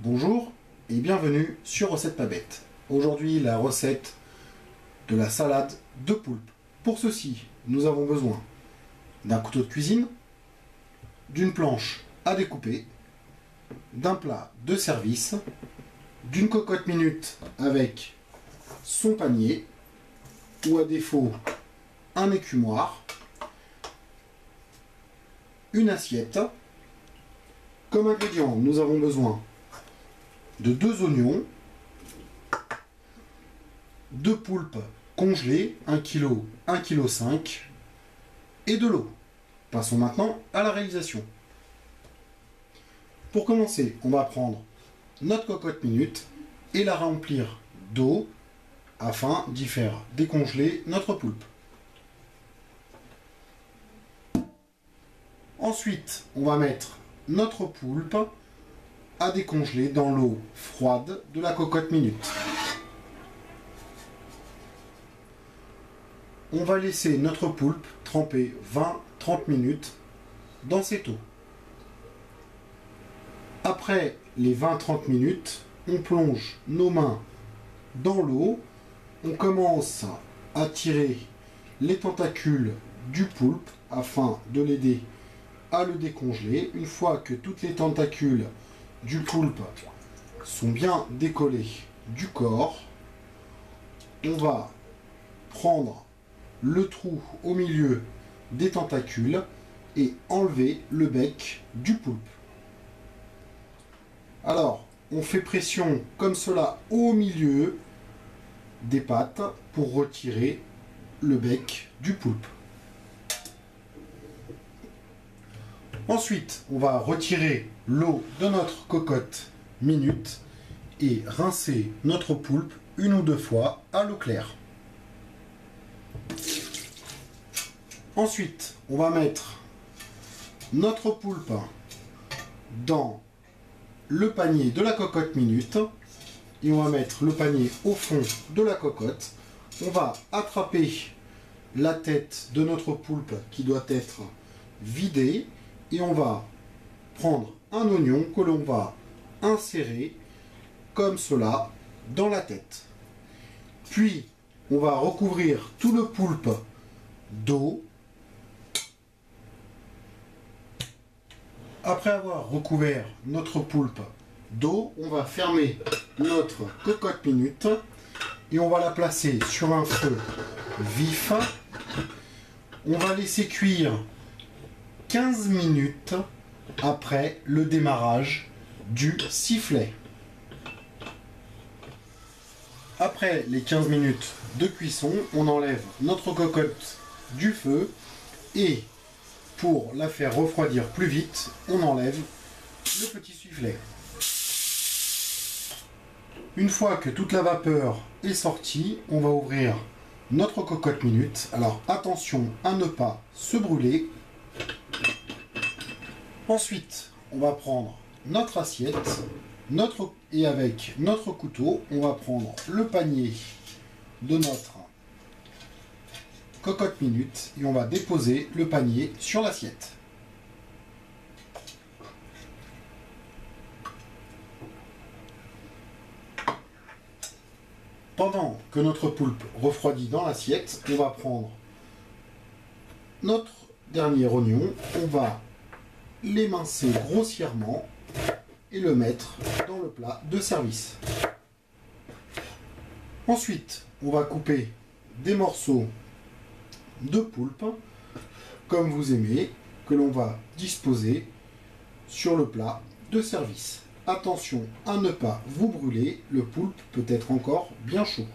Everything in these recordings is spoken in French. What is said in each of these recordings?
Bonjour et bienvenue sur Recette Pas Bête. Aujourd'hui, la recette de la salade de poulpe. Pour ceci, nous avons besoin d'un couteau de cuisine, d'une planche à découper, d'un plat de service, d'une cocotte minute avec son panier, ou à défaut, un écumoire, une assiette. Comme ingrédient, nous avons besoin de 2 oignons, 2 poulpes congelées, 1 kg, 1,5 kg, et de l'eau. Passons maintenant à la réalisation. Pour commencer, on va prendre notre cocotte minute et la remplir d'eau afin d'y faire décongeler notre poulpe. Ensuite, on va mettre notre poulpe à décongeler dans l'eau froide de la cocotte minute. On va laisser notre poulpe tremper 20-30 minutes dans cette eau. Après les 20-30 minutes, on plonge nos mains dans l'eau, on commence à tirer les tentacules du poulpe afin de l'aider à le décongeler. Une fois que toutes les tentacules du poulpe sont bien décollés du corps, on va prendre le trou au milieu des tentacules et enlever le bec du poulpe. Alors, on fait pression comme cela au milieu des pattes pour retirer le bec du poulpe. Ensuite, on va retirer l'eau de notre cocotte minute et rincer notre poulpe 1 ou 2 fois à l'eau claire. Ensuite, on va mettre notre poulpe dans le panier de la cocotte minute et on va mettre le panier au fond de la cocotte. On va attraper la tête de notre poulpe qui doit être vidée et on va prendre un oignon que l'on va insérer comme cela dans la tête. Puis on va recouvrir tout le poulpe d'eau. Après avoir recouvert notre poulpe d'eau, on va fermer notre cocotte minute et on va la placer sur un feu vif. On va laisser cuire 15 minutes après le démarrage du sifflet. Après les 15 minutes de cuisson, on enlève notre cocotte du feu et pour la faire refroidir plus vite, on enlève le petit sifflet. Une fois que toute la vapeur est sortie, on va ouvrir notre cocotte minute. Alors attention à ne pas se brûler. Ensuite, on va prendre notre assiette et avec notre couteau, on va prendre le panier de notre cocotte minute et on va déposer le panier sur l'assiette. Pendant que notre poulpe refroidit dans l'assiette, on va prendre notre dernier oignon, on va l'émincer grossièrement et le mettre dans le plat de service. Ensuite, on va couper des morceaux de poulpe comme vous aimez, que l'on va disposer sur le plat de service. Attention à ne pas vous brûler, le poulpe peut être encore bien chaud.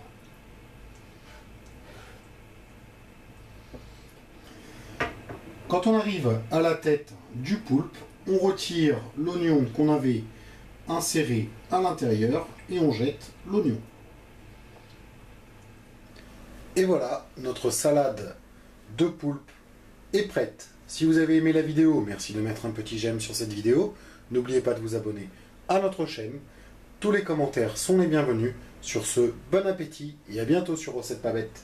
Quand on arrive à la tête du poulpe, on retire l'oignon qu'on avait inséré à l'intérieur et on jette l'oignon. Et voilà, notre salade de poulpe est prête. Si vous avez aimé la vidéo, merci de mettre un petit j'aime sur cette vidéo. N'oubliez pas de vous abonner à notre chaîne. Tous les commentaires sont les bienvenus. Sur ce, bon appétit et à bientôt sur Recette Pas Bête.